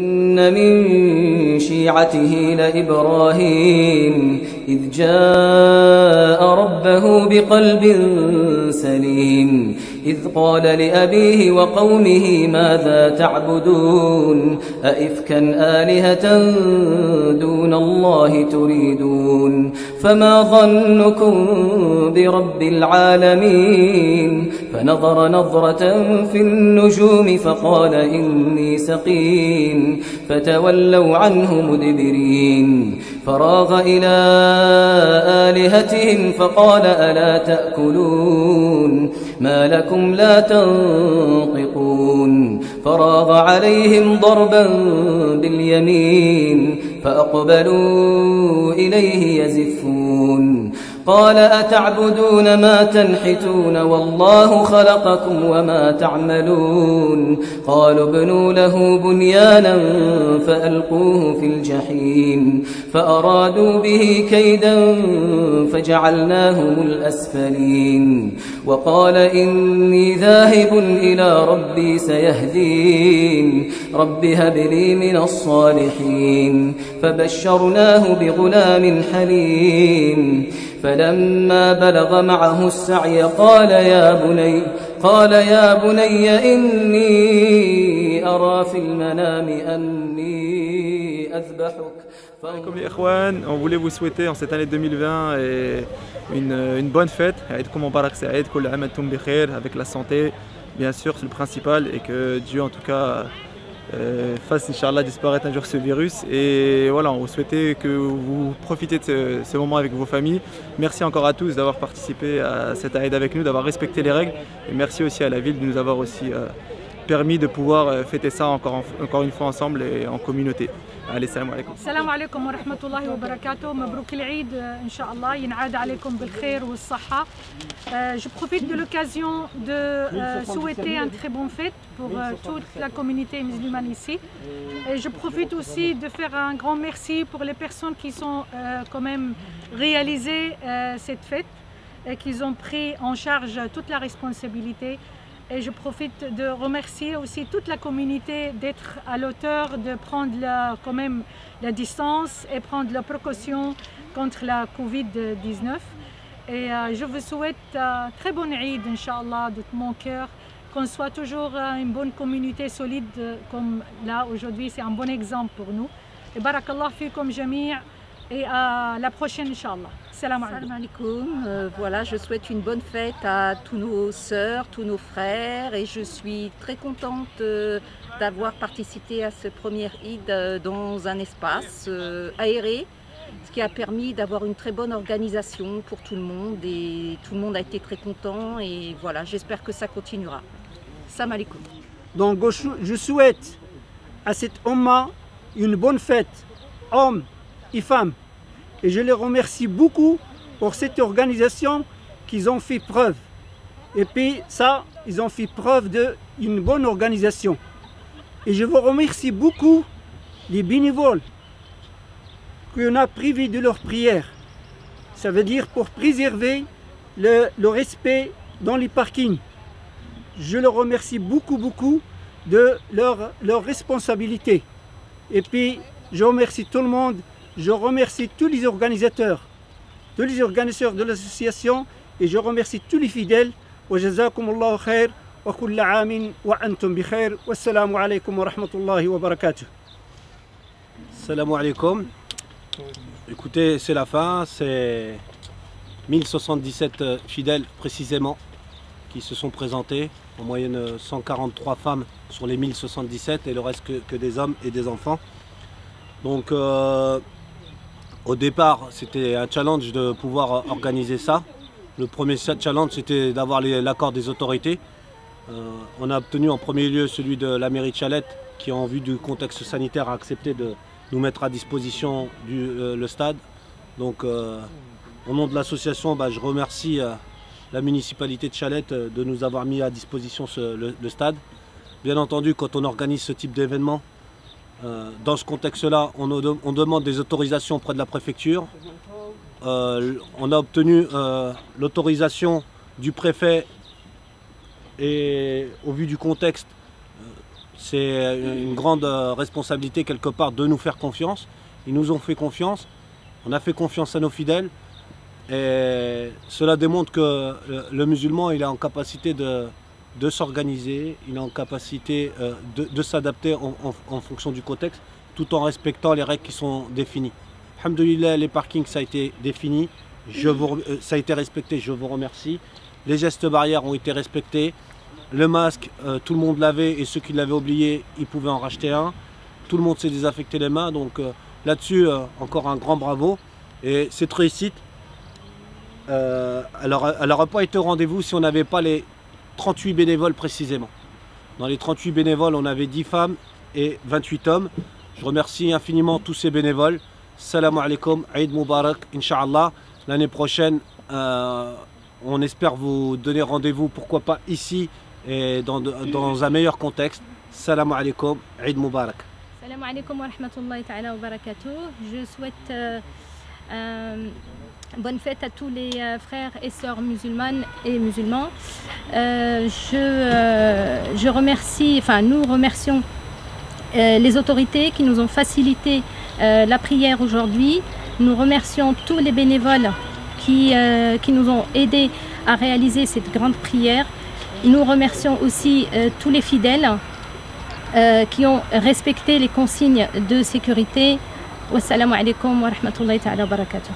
إن من شيعته لإبراهيم إذ جاء ربه بقلب سليم إذ قال لأبيه وقومه ماذا تعبدون أئفكا آلهة دون الله تريدون فما ظنكم برب العالمين فنظر نظرة في النجوم فقال إني سقيم فتولوا عنه مدبرين فراغ إلى آلهتهم فقال ألا تأكلون ما لكم لا تنطقون فراغ عليهم ضربا باليمين فأقبلوا إليه يزفون قال أتعبدون ما تنحتون والله خلقكم وما تعملون قالوا ابنوا له بنيانا فألقوه في الجحيم فأرادوا به كيدا فجعلناهم الأسفلين وقال إني ذاهب إلى ربي سيهدين رب هب لي من الصالحين فبشرناه بغلام حليم فلما بلغ معه السعي قال يا بني إني أرى في المنام أني أذبحك. Comme les Ikhwan, on voulait vous souhaiter en cette année 2020 une bonne fête, Eid Mubarak Saïd, Kul Aam Antum bi Khair, avec la santé, bien sûr, c'est le principal, et que Dieu en tout cas fasse Inch'Allah disparaître un jour ce virus. Et voilà, on vous souhaitait que vous profitez de ce moment avec vos familles. Merci encore à tous d'avoir participé à cette Eid avec nous, d'avoir respecté les règles, et merci aussi à la ville de nous avoir aussi permis de pouvoir fêter ça encore une fois ensemble et en communauté. Allez, salam alaikum. Salam alaikum wa rahmatullahi wa barakatuh. Mabrouk al-Eid, Inch'Allah, yin'ad alaikum bil khair wa as-sahha. Je profite de l'occasion de souhaiter une très bonne fête pour toute la communauté musulmane ici. Et je profite aussi de faire un grand merci pour les personnes qui sont quand même réalisé cette fête et qui ont pris en charge toute la responsabilité. Et je profite de remercier aussi toute la communauté d'être à l'auteur, de prendre quand même la distance et prendre la précaution contre la Covid-19. Et je vous souhaite très bonne Eid, Inch'Allah, de tout mon cœur, qu'on soit toujours une bonne communauté solide comme là aujourd'hui, c'est un bon exemple pour nous. Et barakallah fikum jami' et à la prochaine, Inch'Allah. Salam alaikum. Voilà, je souhaite une bonne fête à tous nos sœurs, tous nos frères, et je suis très contente d'avoir participé à ce premier Eid dans un espace aéré, ce qui a permis d'avoir une très bonne organisation pour tout le monde, et tout le monde a été très content, et voilà, j'espère que ça continuera. Salam alaikum. Donc je souhaite à cette Ummah une bonne fête, hommes et femmes. Et je les remercie beaucoup pour cette organisation qu'ils ont fait preuve. Et puis ça, ils ont fait preuve d'une bonne organisation. Et je vous remercie beaucoup les bénévoles qu'on a privés de leur prière. Ça veut dire pour préserver le respect dans les parkings. Je les remercie beaucoup de leur responsabilité. Et puis je remercie tout le monde. Je remercie tous les organisateurs de l'association, et je remercie tous les fidèles. Wa jazakumullahu khair wa kullu aamin wa antum bi khair. Wassalamu alaikum wa rahmatullahi wa barakatuh. Salam alaikum. Écoutez, c'est la fin, c'est 1077 fidèles précisément qui se sont présentés, en moyenne 143 femmes sur les 1077 et le reste que des hommes et des enfants. Donc au départ, c'était un challenge de pouvoir organiser ça. Le premier challenge, c'était d'avoir l'accord des autorités. On a obtenu en premier lieu celui de la mairie de Chalette, qui en vue du contexte sanitaire a accepté de nous mettre à disposition le stade. Donc au nom de l'association, je remercie la municipalité de Chalette de nous avoir mis à disposition le stade. Bien entendu, quand on organise ce type d'événement, dans ce contexte-là, on demande des autorisations auprès de la préfecture. On a obtenu l'autorisation du préfet, et au vu du contexte, c'est une grande responsabilité quelque part de nous faire confiance. Ils nous ont fait confiance, on a fait confiance à nos fidèles et cela démontre que le musulman il est en capacité de s'organiser, il est en capacité de s'adapter en fonction du contexte tout en respectant les règles qui sont définies. Alhamdoulilah, les parkings ça a été défini, ça a été respecté, je vous remercie. Les gestes barrières ont été respectés. Le masque, tout le monde l'avait et ceux qui l'avaient oublié, ils pouvaient en racheter un. Tout le monde s'est désinfecté les mains, donc là-dessus, encore un grand bravo. Et cette réussite, elle n'aurait pas été au rendez-vous si on n'avait pas les 38 bénévoles précisément. Dans les 38 bénévoles, on avait 10 femmes et 28 hommes. Je remercie infiniment tous ces bénévoles. Salam alaikum, Eid Mubarak, Inch'Allah. L'année prochaine, on espère vous donner rendez-vous, pourquoi pas ici, et dans un meilleur contexte. Salam alaikum, Eid Mubarak. Salam alaikum wa rahmatullahi ta'ala wa barakatuh. Je souhaite bonne fête à tous les frères et sœurs musulmanes et musulmans. Je remercie, nous remercions les autorités qui nous ont facilité la prière aujourd'hui. Nous remercions tous les bénévoles qui nous ont aidés à réaliser cette grande prière. Nous remercions aussi tous les fidèles qui ont respecté les consignes de sécurité. Wassalamu alaikum wa rahmatullahi ta'ala wa barakatuh.